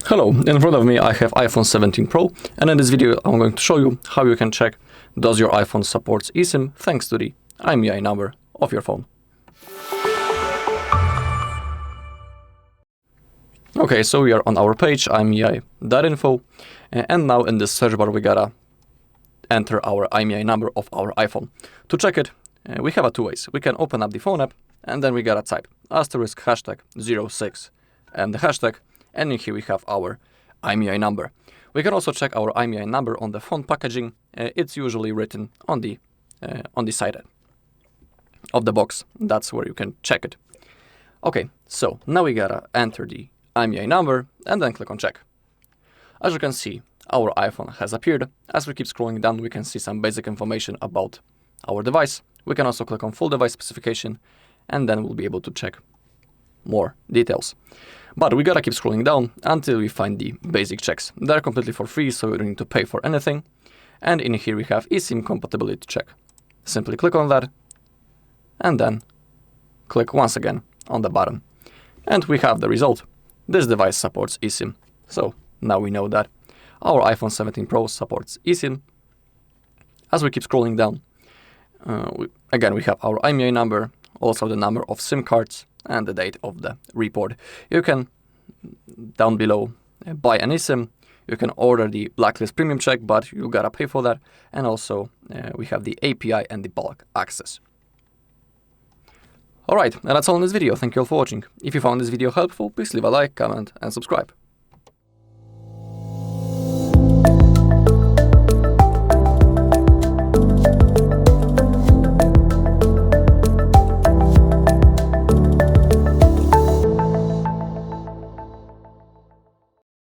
Hello, in front of me I have iPhone 17 Pro, and in this video I'm going to show you how you can check does your iPhone supports eSIM thanks to the IMEI number of your phone. Okay, so we are on our page imei.info, and now in this search bar we gotta enter our IMEI number of our iPhone. To check it, we have two ways. We can open up the phone app and then we gotta type *#06 and the hashtag, and in here we have our IMEI number. We can also check our IMEI number on the phone packaging. It's usually written on the side of the box. That's where you can check it. Okay, so now we gotta enter the IMEI number and then click on check. As you can see, our iPhone has appeared. As we keep scrolling down, we can see some basic information about our device. We can also click on full device specification, and then we'll be able to check more details. But we gotta keep scrolling down until we find the basic checks. They're completely for free, so you don't need to pay for anything. And in here we have eSIM compatibility check. Simply click on that, and then click once again on the button. And we have the result. This device supports eSIM. So now we know that our iPhone 17 Pro supports eSIM. As we keep scrolling down, we have our IMEI number, also the number of SIM cards, and the date of the report. You can, down below, buy an eSIM. You can order the Blacklist Premium check, but you gotta pay for that. And also, we have the API and the bulk access. Alright, and that's all in this video. Thank you all for watching. If you found this video helpful, please leave a like, comment, and subscribe.